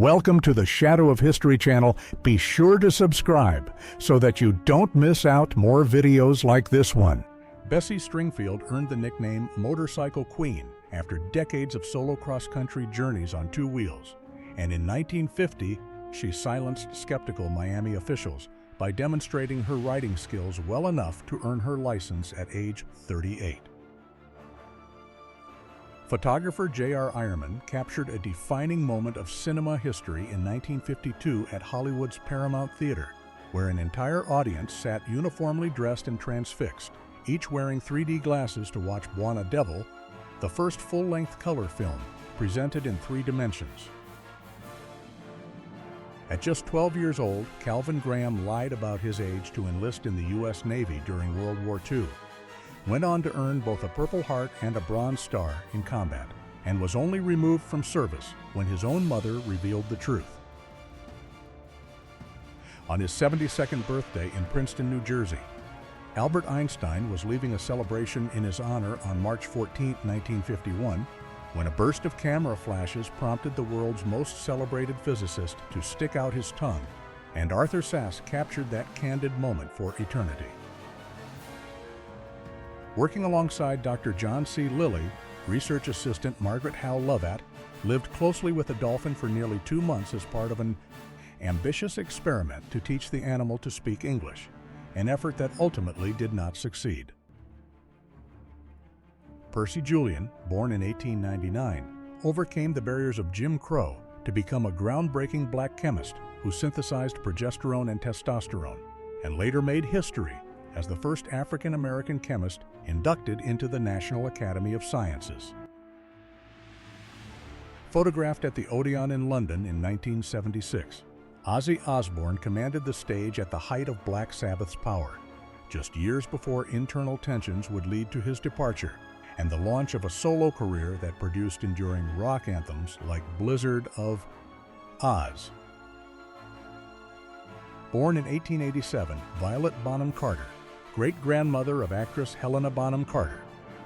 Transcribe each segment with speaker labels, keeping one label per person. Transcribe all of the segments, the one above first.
Speaker 1: Welcome to the Shadow of History channel. Be sure to subscribe so that you don't miss out more videos like this one. Bessie Stringfield earned the nickname Motorcycle Queen after decades of solo cross-country journeys on two wheels. And in 1950, she silenced skeptical Miami officials by demonstrating her riding skills well enough to earn her license at age 38. Photographer J.R. Ironman captured a defining moment of cinema history in 1952 at Hollywood's Paramount Theater, where an entire audience sat uniformly dressed and transfixed, each wearing 3D glasses to watch Buona Devil, the first full-length color film, presented in 3 dimensions. At just 12 years old, Calvin Graham lied about his age to enlist in the U.S. Navy during World War II, went on to earn both a Purple Heart and a Bronze Star in combat, and was only removed from service when his own mother revealed the truth. On his 72nd birthday in Princeton, New Jersey, Albert Einstein was leaving a celebration in his honor on March 14, 1951, when a burst of camera flashes prompted the world's most celebrated physicist to stick out his tongue, and Arthur Sass captured that candid moment for eternity. Working alongside Dr. John C. Lilly, research assistant Margaret Howe Lovatt lived closely with the dolphin for nearly 2 months as part of an ambitious experiment to teach the animal to speak English, an effort that ultimately did not succeed. Percy Julian, born in 1899, overcame the barriers of Jim Crow to become a groundbreaking black chemist who synthesized progesterone and testosterone, and later made history as the first African-American chemist inducted into the National Academy of Sciences. Photographed at the Odeon in London in 1976, Ozzy Osbourne commanded the stage at the height of Black Sabbath's power, just years before internal tensions would lead to his departure and the launch of a solo career that produced enduring rock anthems like Blizzard of Oz. Born in 1887, Violet Bonham Carter, great-grandmother of actress Helena Bonham Carter,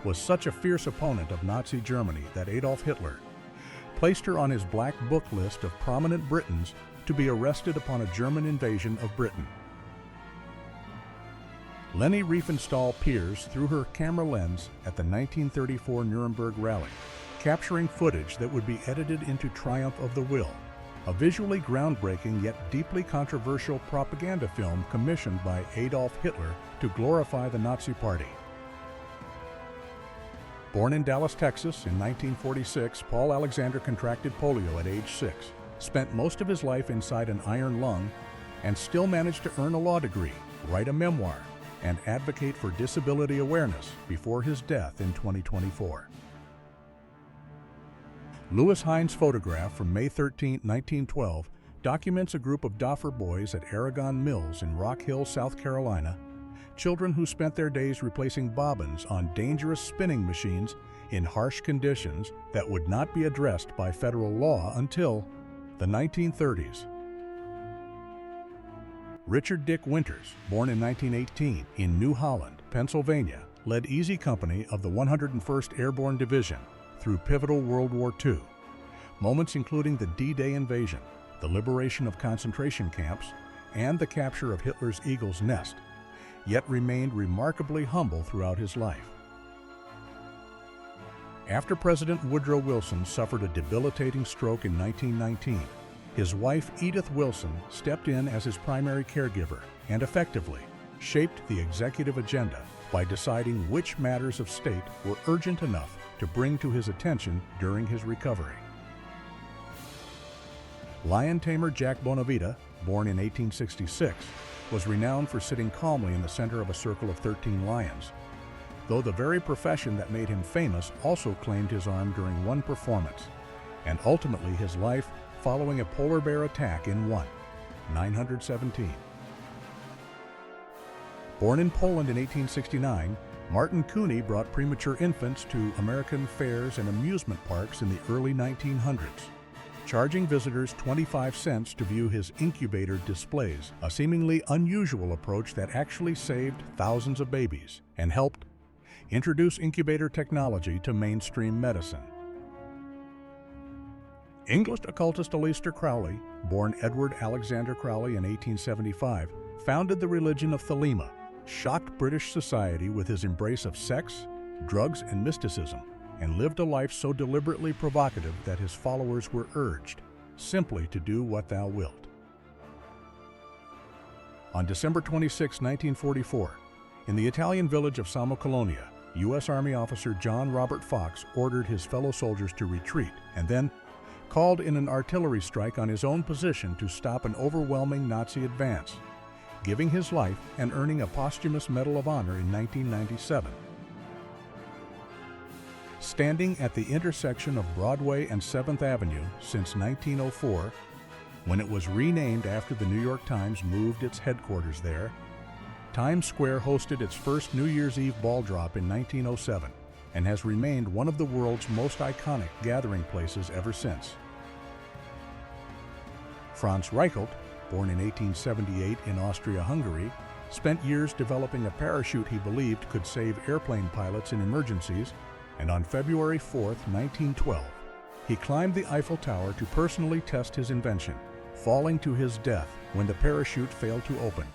Speaker 1: was such a fierce opponent of Nazi Germany that Adolf Hitler placed her on his black book list of prominent Britons to be arrested upon a German invasion of Britain. Leni Riefenstahl peers through her camera lens at the 1934 Nuremberg rally, capturing footage that would be edited into Triumph of the Will, a visually groundbreaking yet deeply controversial propaganda film commissioned by Adolf Hitler to glorify the Nazi Party. Born in Dallas, Texas in 1946, Paul Alexander contracted polio at age 6, spent most of his life inside an iron lung, and still managed to earn a law degree, write a memoir, and advocate for disability awareness before his death in 2024. Lewis Hines' photograph from May 13, 1912, documents a group of Doffer boys at Aragon Mills in Rock Hill, South Carolina, children who spent their days replacing bobbins on dangerous spinning machines in harsh conditions that would not be addressed by federal law until the 1930s. Richard Dick Winters, born in 1918 in New Holland, Pennsylvania, led Easy Company of the 101st Airborne Division through pivotal World War II, moments including the D-Day invasion, the liberation of concentration camps, and the capture of Hitler's Eagle's Nest, yet remained remarkably humble throughout his life. After President Woodrow Wilson suffered a debilitating stroke in 1919, his wife Edith Wilson stepped in as his primary caregiver and effectively shaped the executive agenda by deciding which matters of state were urgent enough to bring to his attention during his recovery. Lion tamer Jack Bonavita, born in 1866, was renowned for sitting calmly in the center of a circle of 13 lions, though the very profession that made him famous also claimed his arm during one performance, and ultimately his life following a polar bear attack in 917. Born in Poland in 1869, Martin Cooney brought premature infants to American fairs and amusement parks in the early 1900s, charging visitors 25 cents to view his incubator displays, a seemingly unusual approach that actually saved thousands of babies and helped introduce incubator technology to mainstream medicine. English occultist Aleister Crowley, born Edward Alexander Crowley in 1875, founded the religion of Thelema, shocked British society with his embrace of sex, drugs, and mysticism, and lived a life so deliberately provocative that his followers were urged simply to do what thou wilt. On December 26, 1944, in the Italian village of Samo Colonia, U.S. Army officer John Robert Fox ordered his fellow soldiers to retreat and then called in an artillery strike on his own position to stop an overwhelming Nazi advance, giving his life and earning a posthumous Medal of Honor in 1997. Standing at the intersection of Broadway and 7th Avenue since 1904, when it was renamed after the New York Times moved its headquarters there, Times Square hosted its first New Year's Eve ball drop in 1907 and has remained one of the world's most iconic gathering places ever since. Franz Reichelt, born in 1878 in Austria-Hungary, spent years developing a parachute he believed could save airplane pilots in emergencies, and on February 4, 1912, he climbed the Eiffel Tower to personally test his invention, falling to his death when the parachute failed to open.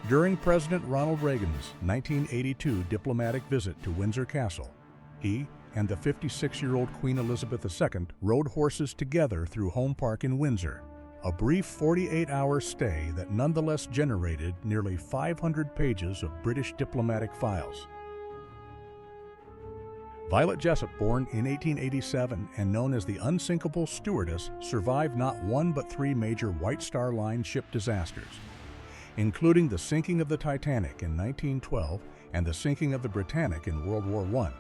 Speaker 1: During President Ronald Reagan's 1982 diplomatic visit to Windsor Castle, he and the 56-year-old Queen Elizabeth II rode horses together through Home Park in Windsor, a brief 48-hour stay that nonetheless generated nearly 500 pages of British diplomatic files. Violet Jessop, born in 1887 and known as the Unsinkable Stewardess, survived not one but three major White Star Line ship disasters, including the sinking of the Titanic in 1912 and the sinking of the Britannic in World War I,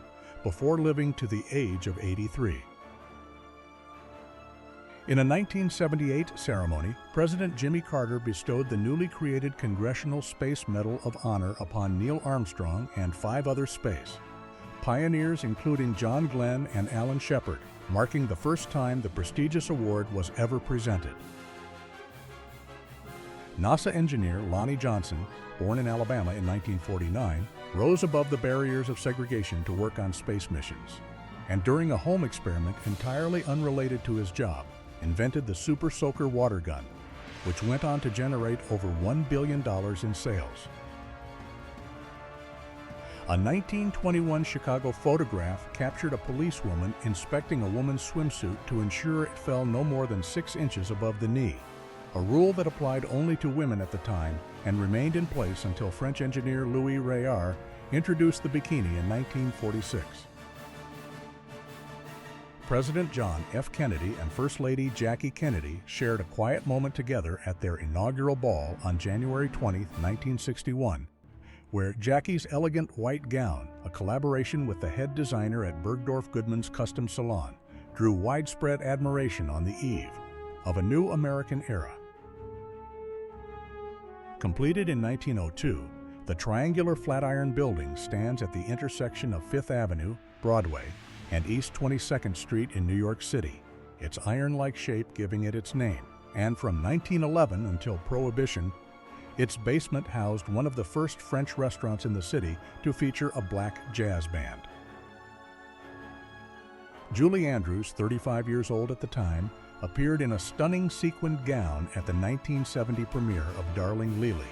Speaker 1: before living to the age of 83. In a 1978 ceremony, President Jimmy Carter bestowed the newly created Congressional Space Medal of Honor upon Neil Armstrong and 5 other space pioneers, including John Glenn and Alan Shepard, marking the first time the prestigious award was ever presented. NASA engineer Lonnie Johnson, born in Alabama in 1949, rose above the barriers of segregation to work on space missions, and during a home experiment entirely unrelated to his job, invented the Super Soaker water gun, which went on to generate over $1 billion in sales. A 1921 Chicago photograph captured a policewoman inspecting a woman's swimsuit to ensure it fell no more than 6 inches above the knee, a rule that applied only to women at the time and remained in place until French engineer Louis Réard introduced the bikini in 1946. President John F. Kennedy and First Lady Jackie Kennedy shared a quiet moment together at their inaugural ball on January 20, 1961, where Jackie's elegant white gown, a collaboration with the head designer at Bergdorf Goodman's Custom Salon, drew widespread admiration on the eve of a new American era. Completed in 1902, the triangular Flatiron Building stands at the intersection of 5th Avenue, Broadway, and East 22nd Street in New York City, its iron-like shape giving it its name, and from 1911 until Prohibition, its basement housed one of the first French restaurants in the city to feature a black jazz band. Julie Andrews, 35 years old at the time, appeared in a stunning sequined gown at the 1970 premiere of Darling Lili,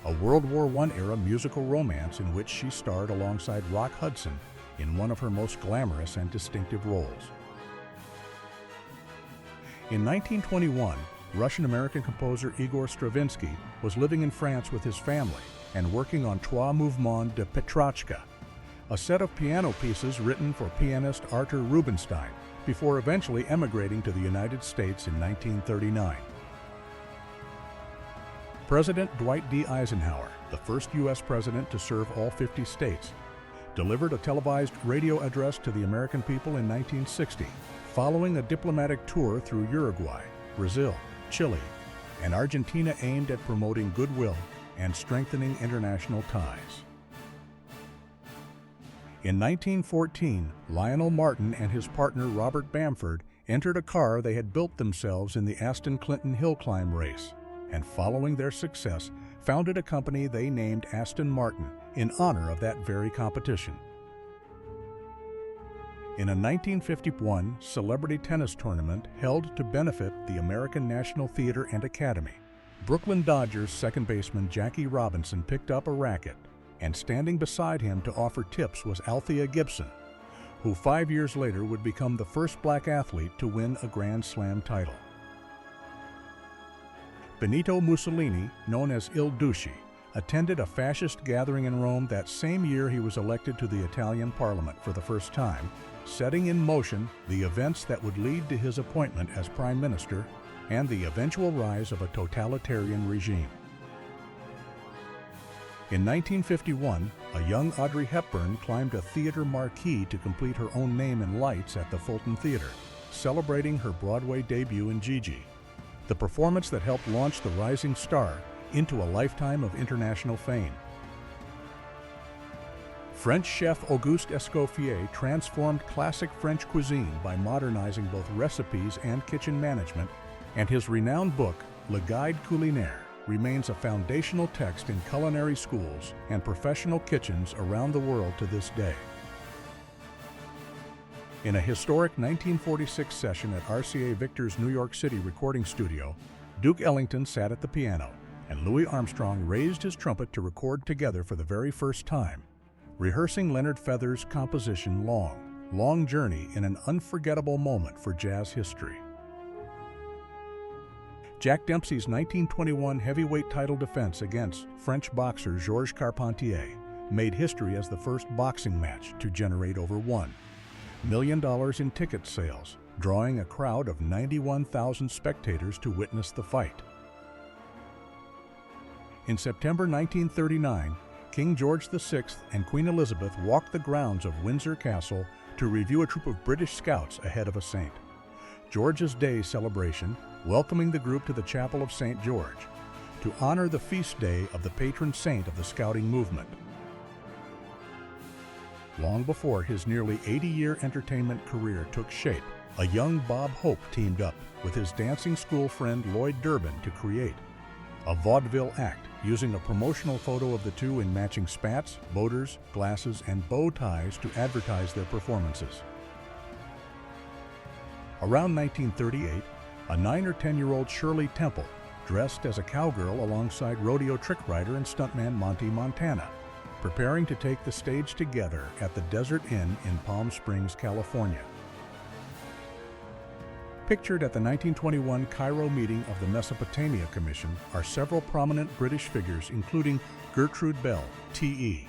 Speaker 1: a World War I-era musical romance in which she starred alongside Rock Hudson in one of her most glamorous and distinctive roles. In 1921, Russian-American composer Igor Stravinsky was living in France with his family and working on Trois Mouvements de Petrarchka, a set of piano pieces written for pianist Arthur Rubinstein, before eventually emigrating to the United States in 1939. President Dwight D. Eisenhower, the first U.S. president to serve all 50 states, delivered a televised radio address to the American people in 1960, following a diplomatic tour through Uruguay, Brazil, Chile, and Argentina aimed at promoting goodwill and strengthening international ties. In 1914, Lionel Martin and his partner Robert Bamford entered a car they had built themselves in the Aston Clinton hill climb race, and following their success, founded a company they named Aston Martin in honor of that very competition. In a 1951 celebrity tennis tournament held to benefit the American National Theater and Academy, Brooklyn Dodgers second baseman Jackie Robinson picked up a racket, and standing beside him to offer tips was Althea Gibson, who 5 years later would become the first black athlete to win a Grand Slam title. Benito Mussolini, known as Il Duce, attended a fascist gathering in Rome that same year he was elected to the Italian Parliament for the first time, setting in motion the events that would lead to his appointment as Prime Minister and the eventual rise of a totalitarian regime. In 1951, a young Audrey Hepburn climbed a theater marquee to complete her own name in lights at the Fulton Theater, celebrating her Broadway debut in Gigi, the performance that helped launch the rising star into a lifetime of international fame. French chef Auguste Escoffier transformed classic French cuisine by modernizing both recipes and kitchen management, and his renowned book, Le Guide Culinaire, remains a foundational text in culinary schools and professional kitchens around the world to this day. In a historic 1946 session at RCA Victor's New York City recording studio, Duke Ellington sat at the piano, and Louis Armstrong raised his trumpet to record together for the very first time, rehearsing Leonard Feather's composition Long Journey in an unforgettable moment for jazz history. Jack Dempsey's 1921 heavyweight title defense against French boxer Georges Carpentier made history as the first boxing match to generate over $1 million in ticket sales, drawing a crowd of 91,000 spectators to witness the fight. In September 1939, King George VI and Queen Elizabeth walked the grounds of Windsor Castle to review a troop of British scouts ahead of a saint. George's Day celebration, welcoming the group to the Chapel of St. George to honor the feast day of the patron saint of the scouting movement. Long before his nearly 80-year entertainment career took shape, a young Bob Hope teamed up with his dancing school friend Lloyd Durbin to create a vaudeville act using a promotional photo of the two in matching spats, boaters, glasses, and bow ties to advertise their performances. Around 1938, a 9 or 10-year-old Shirley Temple dressed as a cowgirl alongside rodeo trick rider and stuntman Monty Montana, preparing to take the stage together at the Desert Inn in Palm Springs, California. Pictured at the 1921 Cairo meeting of the Mesopotamia Commission are several prominent British figures, including Gertrude Bell, T.E.,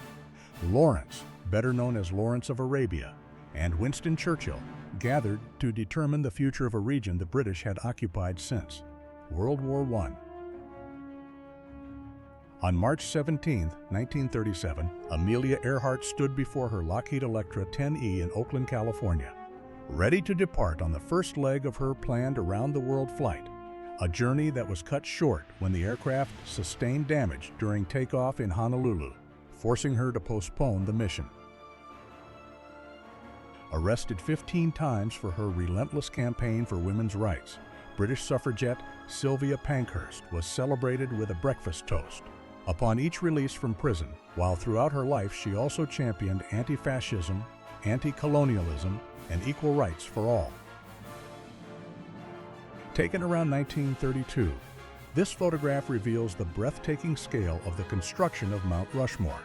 Speaker 1: Lawrence, better known as Lawrence of Arabia, and Winston Churchill, gathered to determine the future of a region the British had occupied since World War I. On March 17, 1937, Amelia Earhart stood before her Lockheed Electra 10E in Oakland, California, ready to depart on the first leg of her planned around-the-world flight, a journey that was cut short when the aircraft sustained damage during takeoff in Honolulu, forcing her to postpone the mission. Arrested 15 times for her relentless campaign for women's rights, British suffragette Sylvia Pankhurst was celebrated with a breakfast toast upon each release from prison, while throughout her life she also championed anti-fascism, anti-colonialism, and equal rights for all. Taken around 1932, this photograph reveals the breathtaking scale of the construction of Mount Rushmore,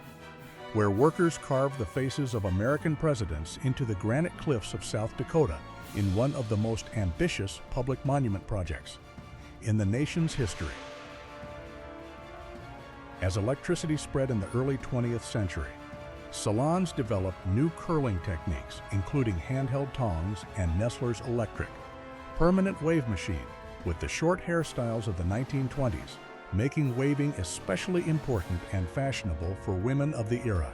Speaker 1: where workers carved the faces of American presidents into the granite cliffs of South Dakota in one of the most ambitious public monument projects in the nation's history. As electricity spread in the early 20th century, salons developed new curling techniques, including handheld tongs and Nestler's electric permanent wave machine with the short hairstyles of the 1920s, making waving especially important and fashionable for women of the era.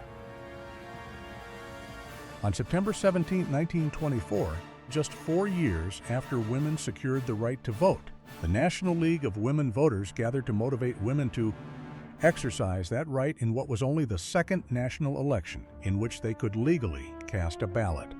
Speaker 1: On September 17, 1924, just 4 years after women secured the right to vote, the National League of Women Voters gathered to motivate women to exercise that right in what was only the second national election in which they could legally cast a ballot.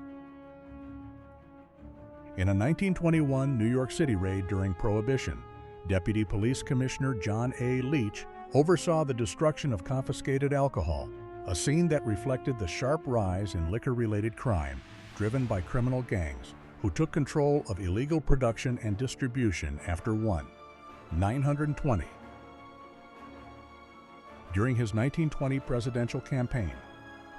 Speaker 1: In a 1921 New York City raid during Prohibition, Deputy Police Commissioner John A. Leach oversaw the destruction of confiscated alcohol, a scene that reflected the sharp rise in liquor-related crime driven by criminal gangs, who took control of illegal production and distribution after 920. During his 1920 presidential campaign,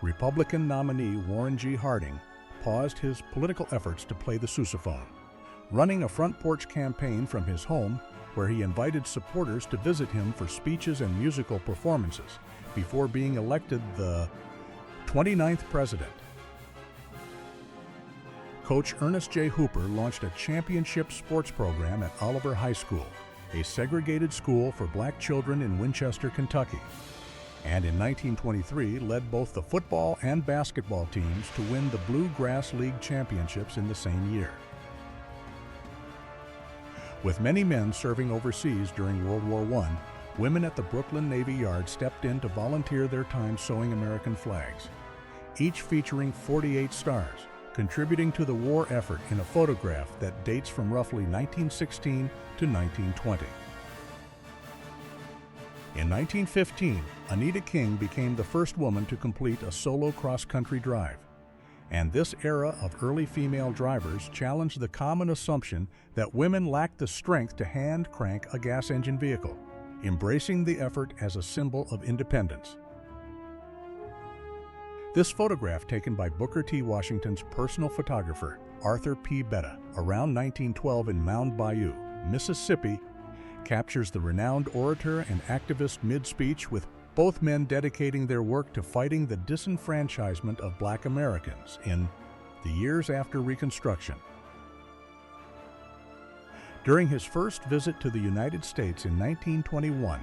Speaker 1: Republican nominee Warren G. Harding paused his political efforts to play the sousaphone, running a front porch campaign from his home where he invited supporters to visit him for speeches and musical performances before being elected the 29th president. Coach Ernest J. Hooper launched a championship sports program at Oliver High School, a segregated school for black children in Winchester, Kentucky, and in 1923 led both the football and basketball teams to win the Bluegrass League championships in the same year. With many men serving overseas during World War I, women at the Brooklyn Navy Yard stepped in to volunteer their time sewing American flags, each featuring 48 stars, contributing to the war effort in a photograph that dates from roughly 1916 to 1920. In 1915, Anita King became the first woman to complete a solo cross-country drive, and this era of early female drivers challenged the common assumption that women lacked the strength to hand crank a gas engine vehicle, embracing the effort as a symbol of independence. This photograph, taken by Booker T. Washington's personal photographer, Arthur P. Betta, around 1912 in Mound Bayou, Mississippi, captures the renowned orator and activist mid-speech, with both men dedicating their work to fighting the disenfranchisement of black Americans in the years after Reconstruction. During his first visit to the United States in 1921,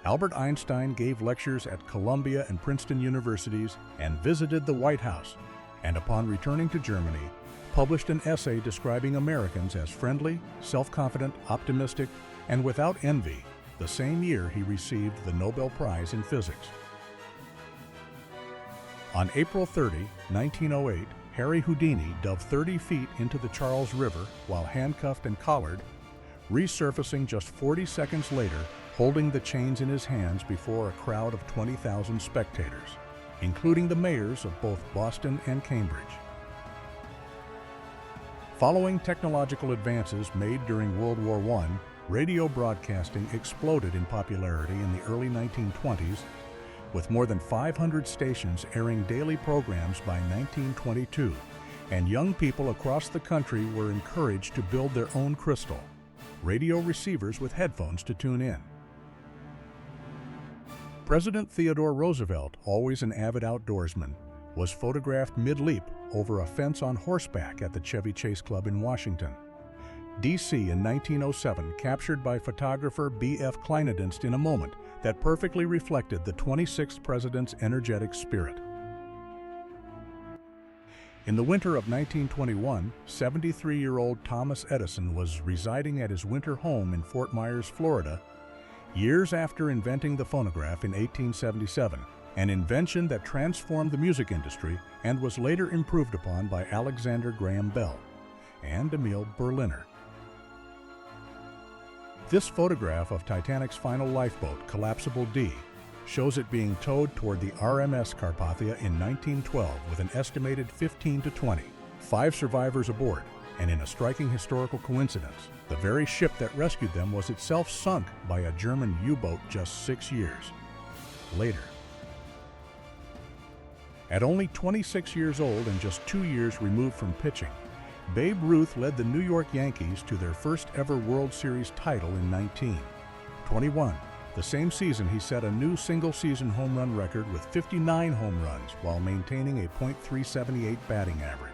Speaker 1: Albert Einstein gave lectures at Columbia and Princeton universities and visited the White House, and upon returning to Germany, published an essay describing Americans as friendly, self-confident, optimistic, and without envy, the same year he received the Nobel Prize in Physics. On April 30, 1908, Harry Houdini dove 30 feet into the Charles River while handcuffed and collared, resurfacing just 40 seconds later, holding the chains in his hands before a crowd of 20,000 spectators, including the mayors of both Boston and Cambridge. Following technological advances made during World War I, radio broadcasting exploded in popularity in the early 1920s, with more than 500 stations airing daily programs by 1922, and young people across the country were encouraged to build their own crystal, radio receivers with headphones to tune in. President Theodore Roosevelt, always an avid outdoorsman, was photographed mid-leap over a fence on horseback at the Chevy Chase Club in Washington, D.C. in 1907, captured by photographer B.F. Kleinedienst in a moment that perfectly reflected the 26th president's energetic spirit. In the winter of 1921, 73-year-old Thomas Edison was residing at his winter home in Fort Myers, Florida, years after inventing the phonograph in 1877, an invention that transformed the music industry and was later improved upon by Alexander Graham Bell and Emil Berliner. This photograph of Titanic's final lifeboat, Collapsible D, shows it being towed toward the RMS Carpathia in 1912 with an estimated 15 to 20, 5 survivors aboard, and in a striking historical coincidence, the very ship that rescued them was itself sunk by a German U-boat just 6 years later. At only 26 years old and just 2 years removed from pitching, Babe Ruth led the New York Yankees to their first ever World Series title in 1921. The same season, he set a new single-season home run record with 59 home runs while maintaining a .378 batting average.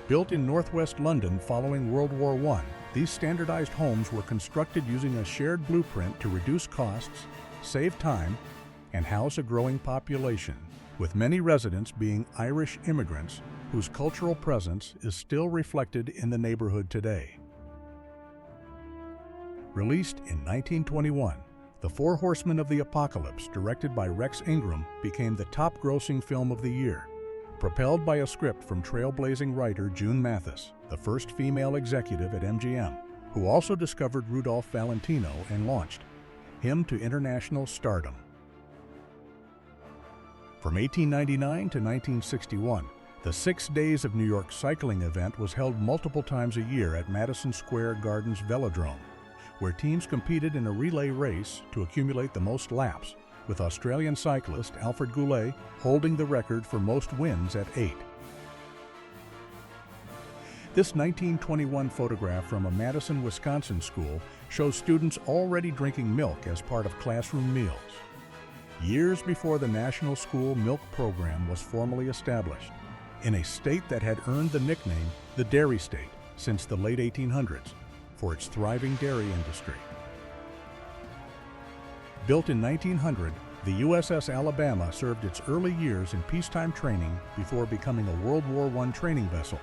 Speaker 1: Built in northwest London following World War I, these standardized homes were constructed using a shared blueprint to reduce costs, save time, and house a growing population, with many residents being Irish immigrants whose cultural presence is still reflected in the neighborhood today. Released in 1921, The Four Horsemen of the Apocalypse, directed by Rex Ingram, became the top-grossing film of the year, propelled by a script from trailblazing writer June Mathis, the first female executive at MGM, who also discovered Rudolph Valentino and launched him to international stardom. From 1899 to 1961, The 6 Days of New York cycling event was held multiple times a year at Madison Square Garden's Velodrome, where teams competed in a relay race to accumulate the most laps, with Australian cyclist Alfred Goulet holding the record for most wins at 8. This 1921 photograph from a Madison, Wisconsin school shows students already drinking milk as part of classroom meals. Years before the National School Milk Program was formally established, in a state that had earned the nickname the Dairy State since the late 1800s for its thriving dairy industry. Built in 1900, the USS Alabama served its early years in peacetime training before becoming a World War I training vessel,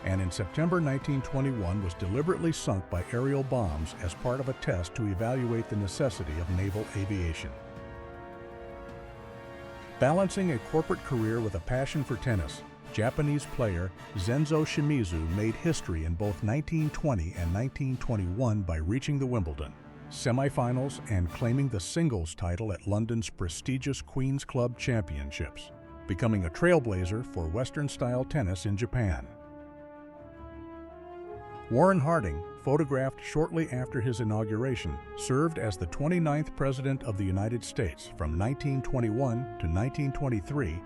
Speaker 1: and in September 1921 was deliberately sunk by aerial bombs as part of a test to evaluate the necessity of naval aviation. Balancing a corporate career with a passion for tennis, Japanese player Zenzo Shimizu made history in both 1920 and 1921 by reaching the Wimbledon semifinals and claiming the singles title at London's prestigious Queen's Club Championships, becoming a trailblazer for Western-style tennis in Japan. Warren Harding, photographed shortly after his inauguration, served as the 29th President of the United States from 1921 to 1923,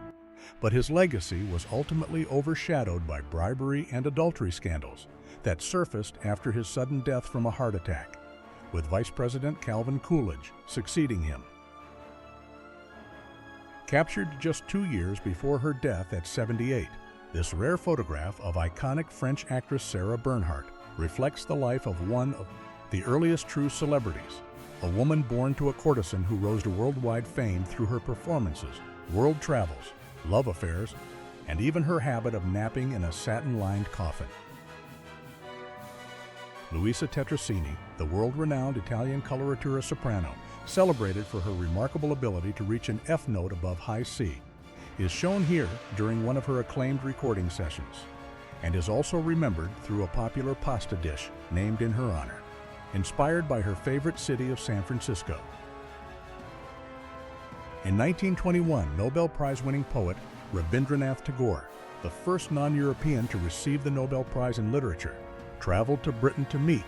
Speaker 1: but his legacy was ultimately overshadowed by bribery and adultery scandals that surfaced after his sudden death from a heart attack, with Vice President Calvin Coolidge succeeding him. Captured just 2 years before her death at 78, this rare photograph of iconic French actress Sarah Bernhardt reflects the life of one of the earliest true celebrities, a woman born to a courtesan who rose to worldwide fame through her performances, world travels, love affairs, and even her habit of napping in a satin-lined coffin. Luisa Tetrazzini, the world-renowned Italian coloratura soprano, celebrated for her remarkable ability to reach an F note above high C, is shown here during one of her acclaimed recording sessions, and is also remembered through a popular pasta dish named in her honor, inspired by her favorite city of San Francisco. In 1921, Nobel Prize-winning poet Rabindranath Tagore, the first non-European to receive the Nobel Prize in Literature, traveled to Britain to meet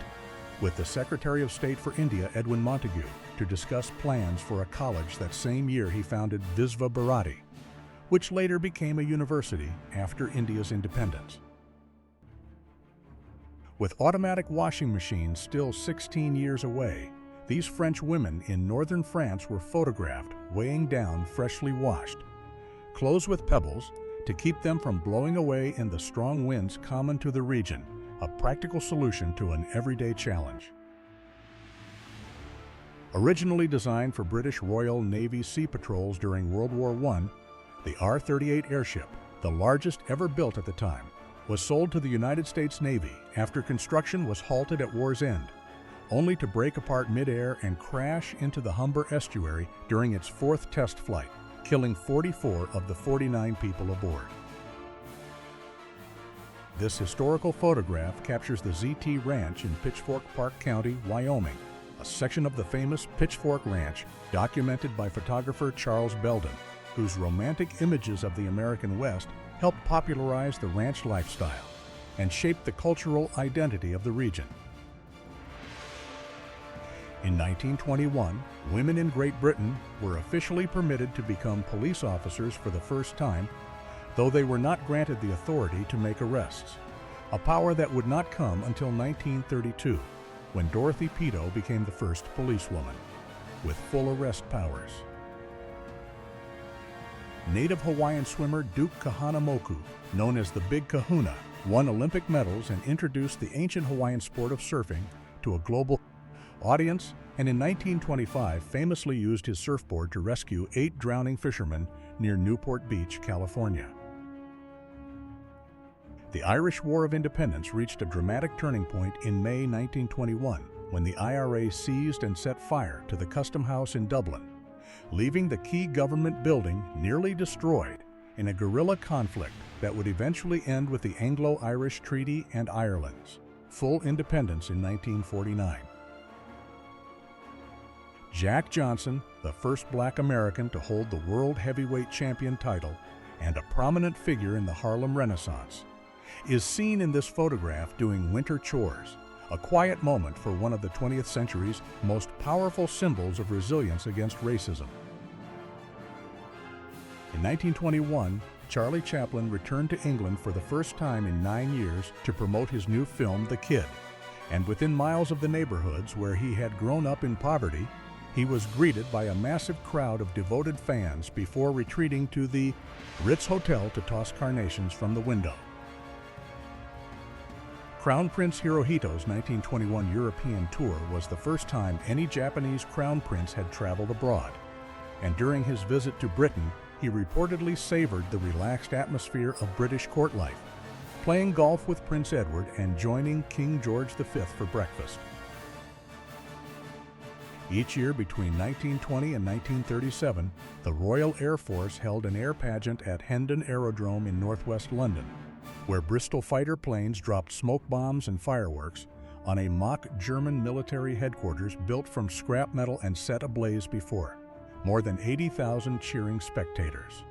Speaker 1: with the Secretary of State for India, Edwin Montagu, to discuss plans for a college that same year he founded Visva Bharati, which later became a university after India's independence. With automatic washing machines still 16 years away, these French women in northern France were photographed weighing down freshly washed clothes with pebbles to keep them from blowing away in the strong winds common to the region, a practical solution to an everyday challenge. Originally designed for British Royal Navy sea patrols during World War I, the R-38 airship, the largest ever built at the time, was sold to the United States Navy after construction was halted at war's end, only to break apart mid-air and crash into the Humber estuary during its 4th test flight, killing 44 of the 49 people aboard. This historical photograph captures the ZT Ranch in Pitchfork Park County, Wyoming, a section of the famous Pitchfork Ranch documented by photographer Charles Belden, whose romantic images of the American West helped popularize the ranch lifestyle and shape the cultural identity of the region. In 1921, women in Great Britain were officially permitted to become police officers for the first time, though they were not granted the authority to make arrests, a power that would not come until 1932, when Dorothy Peto became the first policewoman, with full arrest powers. Native Hawaiian swimmer Duke Kahanamoku, known as the Big Kahuna, won Olympic medals and introduced the ancient Hawaiian sport of surfing to a global audience, and in 1925 famously used his surfboard to rescue 8 drowning fishermen near Newport Beach, California. The Irish War of Independence reached a dramatic turning point in May 1921 when the IRA seized and set fire to the Custom House in Dublin, leaving the key government building nearly destroyed in a guerrilla conflict that would eventually end with the Anglo-Irish Treaty and Ireland's full independence in 1949. Jack Johnson, the first black American to hold the World Heavyweight Champion title, and a prominent figure in the Harlem Renaissance, is seen in this photograph doing winter chores, a quiet moment for one of the 20th century's most powerful symbols of resilience against racism. In 1921, Charlie Chaplin returned to England for the first time in 9 years to promote his new film, The Kid, and within miles of the neighborhoods where he had grown up in poverty, he was greeted by a massive crowd of devoted fans before retreating to the Ritz Hotel to toss carnations from the window. Crown Prince Hirohito's 1921 European tour was the first time any Japanese crown prince had traveled abroad, and during his visit to Britain, he reportedly savored the relaxed atmosphere of British court life, playing golf with Prince Edward and joining King George V for breakfast. Each year between 1920 and 1937, the Royal Air Force held an air pageant at Hendon Aerodrome in northwest London, where Bristol fighter planes dropped smoke bombs and fireworks on a mock German military headquarters built from scrap metal and set ablaze before more than 80,000 cheering spectators.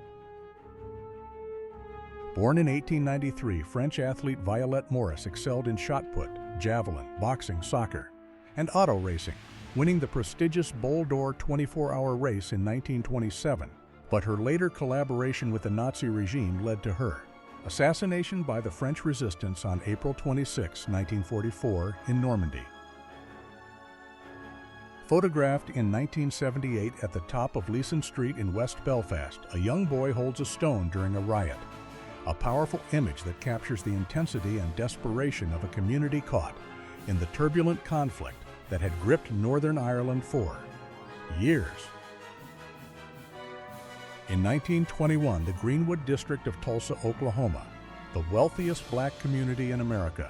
Speaker 1: Born in 1893, French athlete Violette Morris excelled in shot put, javelin, boxing, soccer, and auto racing, winning the prestigious Bol d'Or 24-hour race in 1927, but her later collaboration with the Nazi regime led to her assassination by the French resistance on April 26, 1944, in Normandy. Photographed in 1978 at the top of Leeson Street in West Belfast, a young boy holds a stone during a riot, a powerful image that captures the intensity and desperation of a community caught in the turbulent conflict that had gripped Northern Ireland for years. In 1921, the Greenwood district of Tulsa, Oklahoma, the wealthiest black community in America,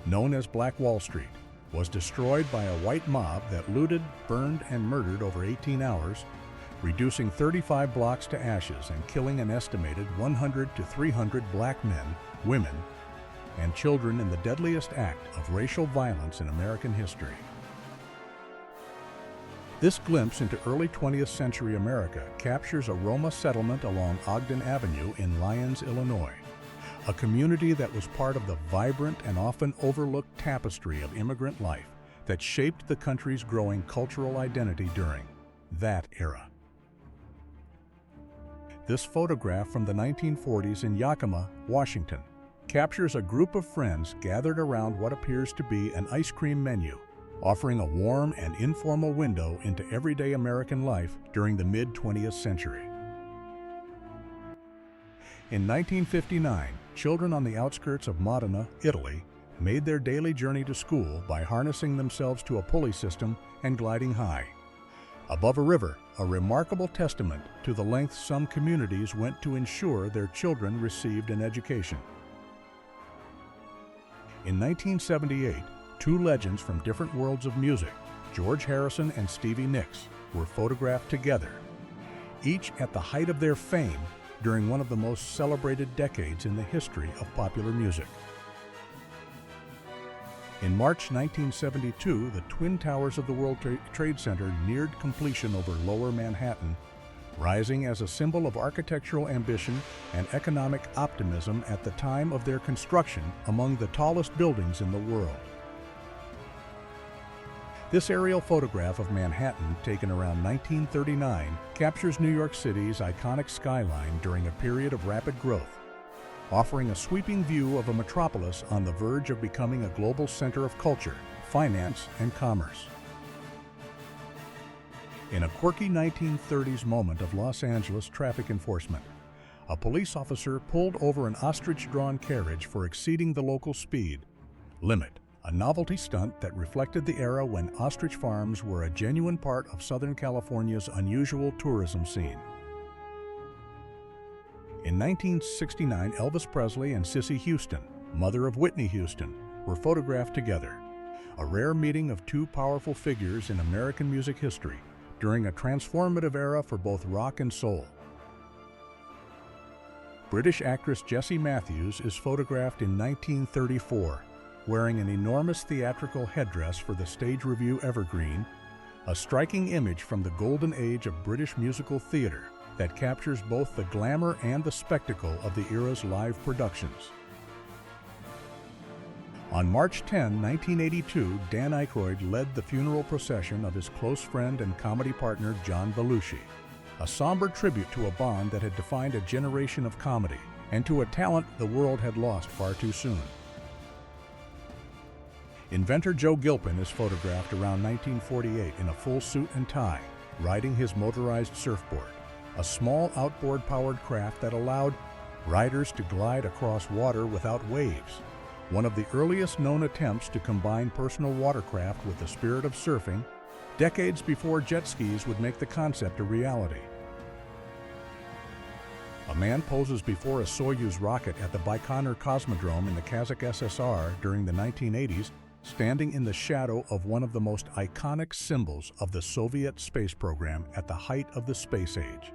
Speaker 1: known as Black Wall Street, was destroyed by a white mob that looted, burned, and murdered over 18 hours, reducing 35 blocks to ashes and killing an estimated 100 to 300 black men, women, and children in the deadliest act of racial violence in American history. This glimpse into early 20th century America captures a Roma settlement along Ogden Avenue in Lyons, Illinois, a community that was part of the vibrant and often overlooked tapestry of immigrant life that shaped the country's growing cultural identity during that era. This photograph from the 1940s in Yakima, Washington, captures a group of friends gathered around what appears to be an ice cream menu, offering a warm and informal window into everyday American life during the mid-20th century. In 1959, children on the outskirts of Modena, Italy, made their daily journey to school by harnessing themselves to a pulley system and gliding high above a river, a remarkable testament to the lengths some communities went to ensure their children received an education. In 1978, two legends from different worlds of music, George Harrison and Stevie Nicks, were photographed together, each at the height of their fame during one of the most celebrated decades in the history of popular music. In March 1972, the Twin Towers of the World Trade Center neared completion over Lower Manhattan, rising as a symbol of architectural ambition and economic optimism at the time of their construction among the tallest buildings in the world. This aerial photograph of Manhattan, taken around 1939, captures New York City's iconic skyline during a period of rapid growth, offering a sweeping view of a metropolis on the verge of becoming a global center of culture, finance, and commerce. In a quirky 1930s moment of Los Angeles traffic enforcement, a police officer pulled over an ostrich-drawn carriage for exceeding the local speed limit, a novelty stunt that reflected the era when ostrich farms were a genuine part of Southern California's unusual tourism scene. In 1969, Elvis Presley and Cissy Houston, mother of Whitney Houston, were photographed together, a rare meeting of two powerful figures in American music history during a transformative era for both rock and soul. British actress Jessie Matthews is photographed in 1934, wearing an enormous theatrical headdress for the stage review Evergreen, a striking image from the golden age of British musical theatre that captures both the glamour and the spectacle of the era's live productions. On March 10, 1982, Dan Aykroyd led the funeral procession of his close friend and comedy partner John Belushi, a somber tribute to a Bond that had defined a generation of comedy and to a talent the world had lost far too soon. Inventor Joe Gilpin is photographed around 1948 in a full suit and tie, riding his motorized surfboard, a small outboard-powered craft that allowed riders to glide across water without waves, one of the earliest known attempts to combine personal watercraft with the spirit of surfing, decades before jet skis would make the concept a reality. A man poses before a Soyuz rocket at the Baikonur Cosmodrome in the Kazakh SSR during the 1980s, standing in the shadow of one of the most iconic symbols of the Soviet space program at the height of the space age.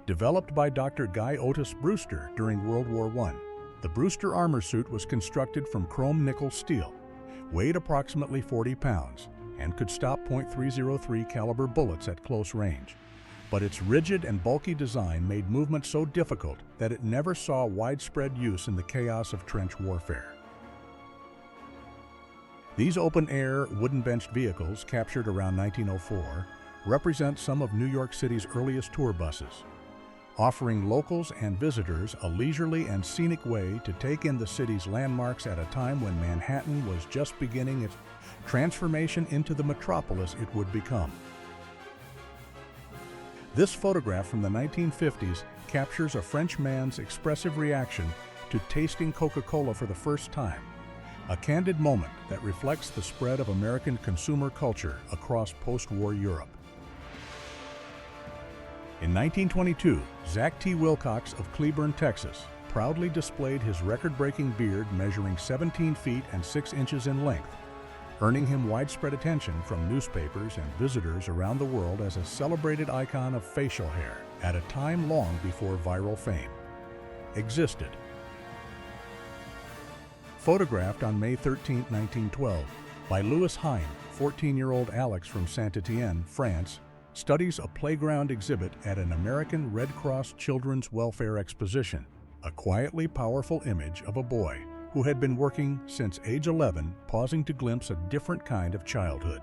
Speaker 1: Developed by Dr. Guy Otis Brewster during World War I, the Brewster armor suit was constructed from chrome-nickel steel, weighed approximately 40 pounds, and could stop .303 caliber bullets at close range. But its rigid and bulky design made movement so difficult that it never saw widespread use in the chaos of trench warfare. These open-air, wooden-benched vehicles, captured around 1904, represent some of New York City's earliest tour buses, offering locals and visitors a leisurely and scenic way to take in the city's landmarks at a time when Manhattan was just beginning its transformation into the metropolis it would become. This photograph from the 1950s captures a French man's expressive reaction to tasting Coca-Cola for the first time, a candid moment that reflects the spread of American consumer culture across post-war Europe. In 1922, Zach T. Wilcox of Cleburne, Texas, proudly displayed his record-breaking beard measuring 17 feet and 6 inches in length, earning him widespread attention from newspapers and visitors around the world as a celebrated icon of facial hair at a time long before viral fame existed. Photographed on May 13, 1912, by Louis Hine, 14-year-old Alex from Saint-Étienne, France, studies a playground exhibit at an American Red Cross Children's Welfare Exposition, a quietly powerful image of a boy who had been working since age 11, pausing to glimpse a different kind of childhood.